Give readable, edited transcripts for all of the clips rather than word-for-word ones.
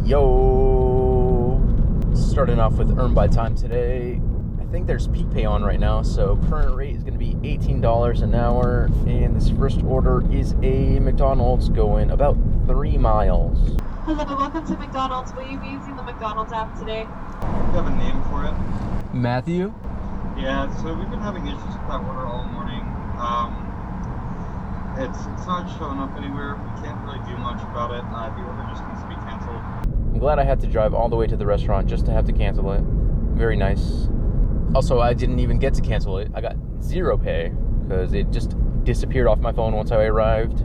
Yo! Starting off with Earn by Time today. I think there's peak pay on right now, so current rate is going to be $18 an hour. And this first order is a McDonald's going about 3 miles. Hello, welcome to McDonald's. Will you be using the McDonald's app today? Do you have a name for it? Matthew? Yeah, so we've been having issues with that order all morning. It's not showing up anywhere. We can't really do much about it. The order just needs to be canceled. I'm glad I had to drive all the way to the restaurant just to have to cancel it. Very nice. Also, I didn't even get to cancel it. I got zero pay because it just disappeared off my phone once I arrived.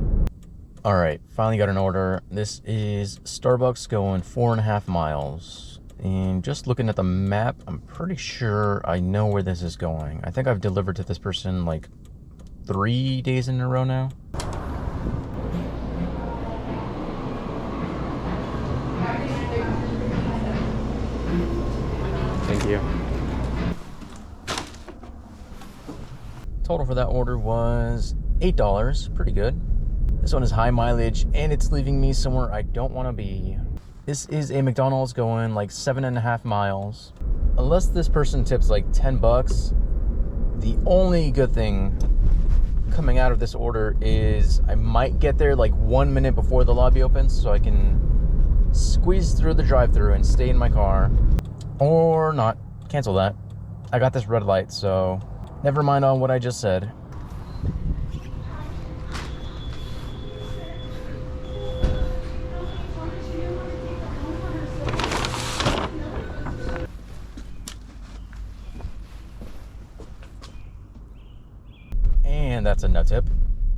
All right, finally got an order. This is Starbucks going 4.5 miles. And just looking at the map, I'm pretty sure I know where this is going. I think I've delivered to this person like 3 days in a row now. Thank you. Total for that order was $8. Pretty good. This one is high mileage and it's leaving me somewhere I don't want to be. This is a McDonald's going like 7.5 miles. Unless this person tips like 10 bucks, the only good thing coming out of this order is I might get there like 1 minute before the lobby opens so I can squeeze through the drive-thru and stay in my car. Or not. Cancel that. I got this red light, so never mind on what I just said. And that's a nut tip.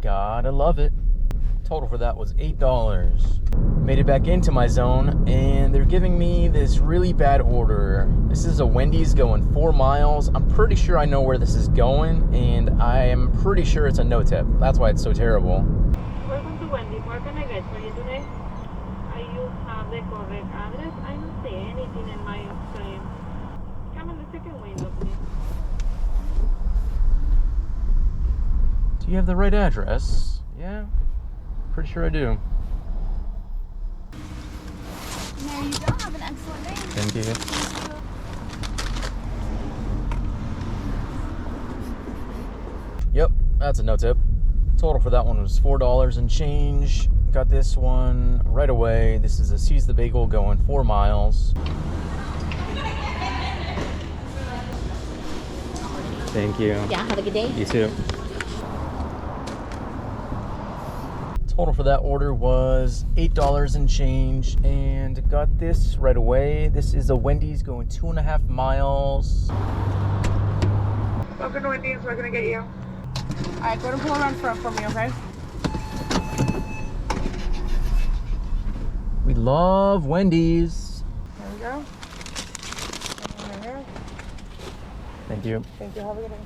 Gotta love it. Total for that was $8. Made it back into my zone and they're giving me this really bad order. This is a Wendy's going 4 miles. I'm pretty sure I know where this is going and I am pretty sure it's a no tip. That's why it's so terrible. Welcome to Wendy's. What can I get for you today? You have the correct address. I don't see anything in my screen. Come in the second window, please. Do you have the right address? Yeah, pretty sure I do. There you go. Have an excellent day. Thank you. Yep, that's a no tip. Total for that one was $4 and change. Got this one right away. This is a Seize the Bagel going 4 miles. Thank you. Yeah, have a good day. You too. Total for that order was $8 and change, and got this right away. This is a Wendy's going 2.5 miles. Welcome to Wendy's. What can I get you? All right, go to pull around front for me, okay? We love Wendy's. There we go. Right here. Thank you. Thank you. Have a good day.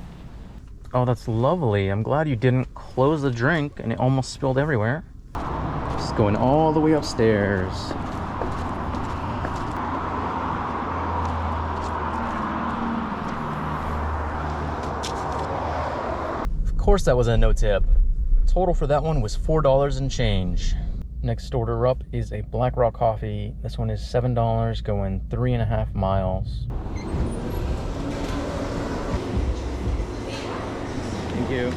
Oh, that's lovely. I'm glad you didn't close the drink and it almost spilled everywhere. Just going all the way upstairs. Of course that was a no tip. Total for that one was $4 and change. Next order up is a Black Rock coffee. This one is $7 going 3.5 miles. Thank you.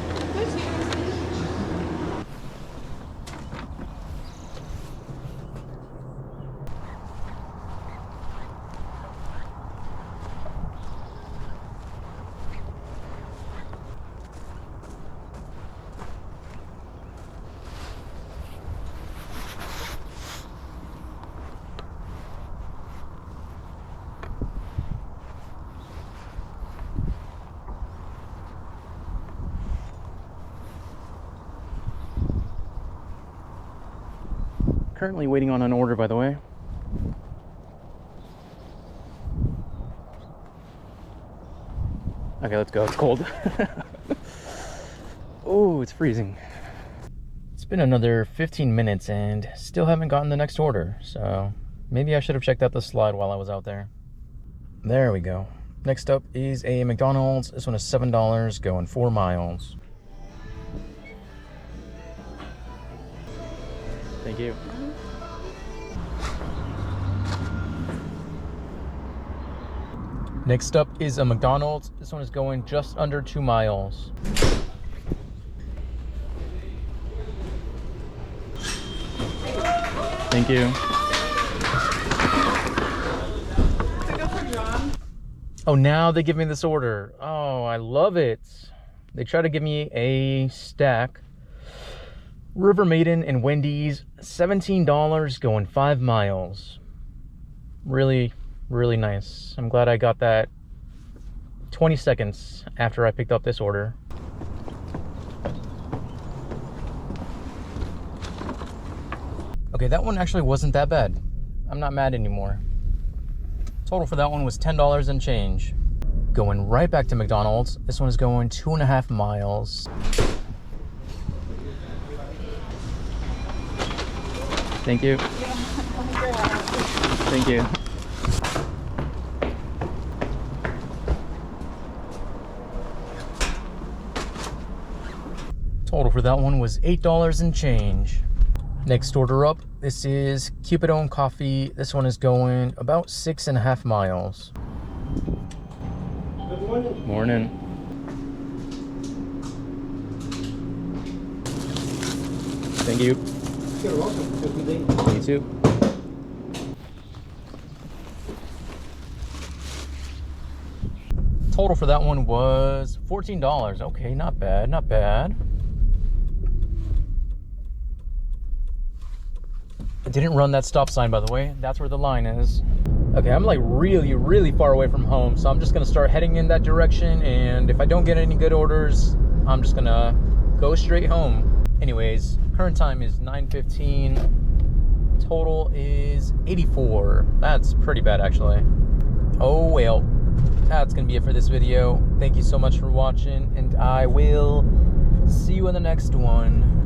Currently waiting on an order, by the way. Okay, let's go. It's cold. Oh, it's freezing. It's been another 15 minutes and still haven't gotten the next order. So maybe I should have checked out the slide while I was out there. There we go. Next up is a McDonald's. This one is $7 going 4 miles. Thank you. Next up is a McDonald's. This one is going just under 2 miles. Thank you. Oh, now they give me this order. Oh, I love it. They try to give me a stack. River Maiden and Wendy's, $17 going 5 miles. Really, really nice. I'm glad I got that 20 seconds after I picked up this order. Okay, that one actually wasn't that bad. I'm not mad anymore. Total for that one was $10 and change. Going right back to McDonald's. This one is going 2.5 miles. Thank you. Thank you. Total for that one was $8 and change. Next order up, this is Cupidone Coffee. This one is going about 6.5 miles. Good morning. Morning. Thank you. You're welcome. Good day. You too. Total for that one was $14. Okay, not bad, not bad. I didn't run that stop sign, by the way. That's where the line is. Okay, I'm like really, really far away from home, so I'm just gonna start heading in that direction, and if I don't get any good orders, I'm just gonna go straight home. Anyways, current time is 9:15. Total is 84. That's pretty bad, actually. Oh well, that's gonna be it for this video. Thank you so much for watching, and I will see you in the next one.